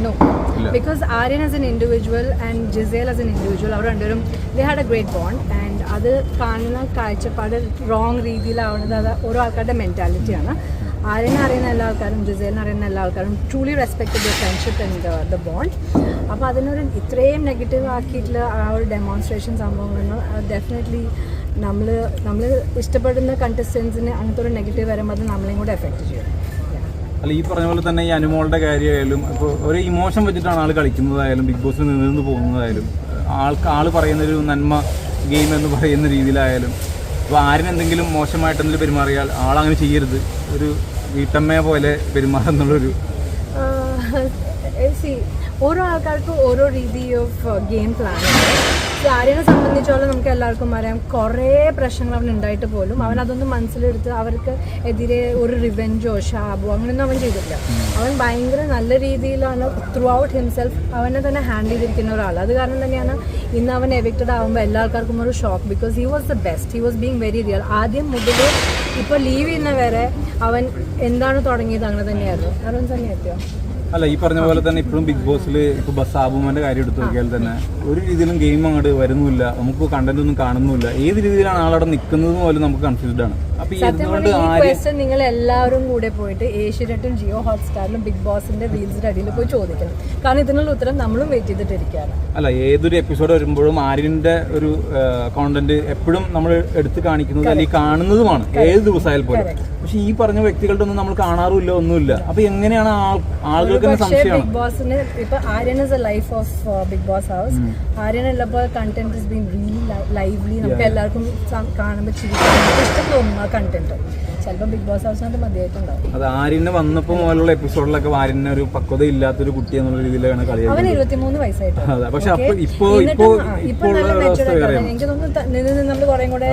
No, because Aryan as an individual and Giselle as an individual, they had a great bond, and അത് കാണുന്ന കാഴ്ചപ്പാട് wrong രീതിയിലാവുന്നത് അത് ഓരോ ആൾക്കാരുടെ മെൻറ്റാലിറ്റിയാണ്. ആര്യനെ അറിയുന്ന എല്ലാ ആൾക്കാരും ജിസേലിനെ അറിയുന്ന എല്ലാ ആൾക്കാരും truly respect the friendship and the bond. അപ്പോൾ അതിനൊരു ഇത്രയും നെഗറ്റീവ് ആക്കിയിട്ടുള്ള ആ ഒരു ഡെമോൺസ്ട്രേഷൻ സംഭവങ്ങൾ ഡെഫിനറ്റ്ലി നമ്മൾ ഇഷ്ടപ്പെടുന്ന കണ്ടസ്റ്റൻസിന് അങ്ങനത്തെ ഒരു നെഗറ്റീവ് വരുമ്പോൾ അത് നമ്മളെയും കൂടെ എഫക്റ്റ് ചെയ്യും. അല്ല, ഈ പറഞ്ഞ പോലെ തന്നെ ഈ അനുമോളുടെ കാര്യമായാലും ഇപ്പോൾ ഒരു ഇമോഷൻ വെച്ചിട്ടാണ് ആൾ കളിക്കുന്നതായാലും ബിഗ് ബോസിൽ നിന്ന് പോകുന്നതായാലും ആൾ പറയുന്നൊരു നന്മ ഗെയിം എന്ന് പറയുന്ന രീതിയിലായാലും ഇപ്പോൾ ആരിനെന്തെങ്കിലും മോശമായിട്ടെന്തെങ്കിലും പെരുമാറിയാൽ ആളങ്ങനെ ചെയ്യരുത്, ഒരു വീട്ടമ്മയെ പോലെ പെരുമാറുന്നുള്ളൊരു ഓരോ ആൾക്കാർക്കും ഓരോ രീതി ഓഫ് ഗെയിം പ്ലാൻ ഉണ്ട്. ആര്യനെ സംബന്ധിച്ചോളം നമുക്ക് എല്ലാവർക്കും അറിയാം കുറേ പ്രശ്നങ്ങൾ അവൻ ഉണ്ടായിട്ട് പോലും അവൻ അതൊന്നും മനസ്സിലെടുത്ത് അവർക്ക് എതിരെ ഒരു റിവെഞ്ചോ ഷാബോ അങ്ങനെയൊന്നും അവൻ ചെയ്തിട്ടില്ല. അവൻ ഭയങ്കര നല്ല രീതിയിലാണ് ത്രൂ ഔട്ട് ഹിംസെൽഫ് അവനെ തന്നെ ഹാൻഡിൽ ചെയ്തിരിക്കുന്ന ഒരാൾ. അത് കാരണം തന്നെയാണ് ഇന്ന് അവൻ എവിക്റ്റഡ് ആകുമ്പോൾ എല്ലാവർക്കും ഒരു shock. Because he was the best, he was being very real. ആദ്യം മുതൽ ഇപ്പോൾ ലീവ് ചെയ്യുന്ന വരെ അവൻ എന്താണ് തുടങ്ങിയത് അങ്ങനെ തന്നെയായിരുന്നു. അരുൺ തന്നെ എത്തിയോ? അല്ല, ഈ പറഞ്ഞ പോലെ തന്നെ ഇപ്പോഴും ബിഗ് ബോസിൽ ഇപ്പോൾ ബസാബുമാൻ്റെ കാര്യം എടുത്തു നോക്കിയാൽ തന്നെ ഒരു രീതിയിലും ഗെയിം അങ്ങോട്ട് വരുന്നില്ല, നമുക്ക് കണ്ടന്റ് ഒന്നും കാണുന്നില്ല. ഏത് രീതിയിലാണ് ആളവിടെ നിൽക്കുന്നത് പോലും നമുക്ക് കൺഫ്യൂസ്ഡ് ആണ്. അപ്പോൾ ഈ നിങ്ങൾ എല്ലാവരും കൂടെ പോയിട്ട് ഏഷ്യനെറ്റും ജിയോ ഹോട്ട്സ്റ്റാറിലും ബിഗ് ബോസിന്റെ റീൽസിന്റെ അടിയിൽ പോയി ചോദിക്കണം. കാരണം ഇതിനുള്ള ഉത്തരം നമ്മളും വെയിറ്റ് ചെയ്തിട്ടിരിക്കുകയാണ്. അല്ല, ഏതൊരു എപ്പിസോഡ് വരുമ്പോഴും ആര്യന്റെ ഒരു കോണ്ടന്റ് എപ്പോഴും നമ്മൾ എടുത്ത് കാണിക്കുന്നത് അല്ലെങ്കിൽ കാണുന്നതുമാണ് ഏത് ദിവസമായാലും പോലും. പക്ഷെ ഈ പറഞ്ഞ വ്യക്തികളുടെ ഒന്നും നമ്മൾ കാണാറുമില്ല, ഒന്നുമില്ല. അപ്പൊ എങ്ങനെയാണ് ആളുകൾക്ക് ബിഗ് ബോസിന് ഇപ്പൊ Aryan is a life of Bigg Boss house. Aryan ഉള്ളപ്പോൾ content is been really lively. നമുക്ക് എല്ലാവർക്കും കാണുമ്പോൾ ചിരിക്കാൻ ഇഷ്ടം തോന്നുന്നു ആ കണ്ടന്റ്. ചിലപ്പോൾ ബിഗ് ബോസ് ഹൗസിനകത്ത് മതിയായിട്ടുണ്ടാവും. അത് ആര്യന് വന്നപ്പോൾ മുതലുള്ള എപ്പിസോഡിലൊക്കെ ആര്യന് ഒരു പക്വത ഇല്ലാത്തൊരു കുട്ടി എന്നുള്ള രീതിയിലാണ് കളിയാക്കുന്നത്. അവന് 23 വയസ്സായിട്ട്. പക്ഷെ ഇപ്പൊ എനിക്ക് തോന്നുന്നു നമ്മൾ കുറെ കൂടെ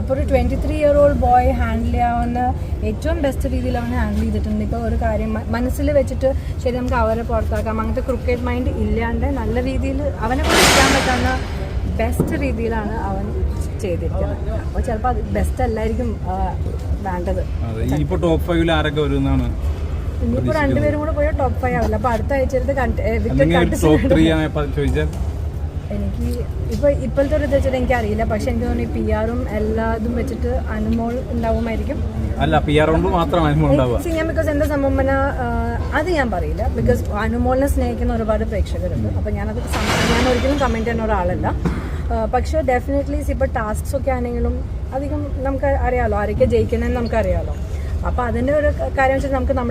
അപ്പൊ ഒരു 23-year-old ബോയ് ഹാൻഡിൽ ചെയ്യാവുന്ന ഏറ്റവും ബെസ്റ്റ് രീതിയിൽ അവനെ ഹാൻഡിൽ ചെയ്തിട്ടുണ്ട്. ഇപ്പോൾ ഒരു കാര്യം മനസ്സിൽ വെച്ചിട്ട് ശരി നമുക്ക് അവരെ പുറത്താക്കാം, അങ്ങനത്തെ ക്രിക്കറ്റ് മൈൻഡ് ഇല്ലാണ്ട് നല്ല രീതിയിൽ അവനെ പഠിക്കാൻ പറ്റുന്ന ബെസ്റ്റ് രീതിയിലാണ് അവൻ ചെയ്തിരിക്കുന്നത്. അപ്പോൾ ചിലപ്പോൾ അത് ബെസ്റ്റ് അല്ലായിരിക്കും വേണ്ടത്. ഇനിയിപ്പോൾ ടോപ്പ് 5 ആരൊക്കെ വരുന്നതാണ്? ഇനിയിപ്പോൾ രണ്ടുപേരും കൂടെ പോയാൽ ടോപ്പ് 5 ആവില്ല. അപ്പോൾ അടുത്ത ആഴ്ചത്തെ എനിക്ക് ഇപ്പോഴത്തെ ഒരു ഇത് വെച്ചിട്ട് എനിക്ക് അറിയില്ല. പക്ഷെ എനിക്ക് തോന്നുന്നു ഈ PR-ഉം എല്ലാതും വെച്ചിട്ട് അനുമോൾ ഉണ്ടാവുമായിരിക്കും. അല്ല, PR കൊണ്ട് മാത്രമാണ് ഞാൻ ബിക്കോസ് എൻ്റെ സംഭവം അത് ഞാൻ പറയില്ല. ബിക്കോസ് അനുമോളിനെ സ്നേഹിക്കുന്ന ഒരുപാട് പ്രേക്ഷകരുണ്ട്. അപ്പോൾ ഞാൻ ഒരിക്കലും കമൻറ്റ് ചെയ്യുന്ന ഒരാളല്ല. പക്ഷേ ഡെഫിനറ്റ്ലി ഇപ്പോൾ ടാസ്ക്സ് ഒക്കെ ആണെങ്കിലും അധികം നമുക്ക് അറിയാമല്ലോ ആരൊക്കെ ജയിക്കുന്നതെന്ന് നമുക്കറിയാമല്ലോ. അപ്പോൾ അതിൻ്റെ ഒരു കാര്യം വെച്ചാൽ നമുക്ക് നമ്മുടെ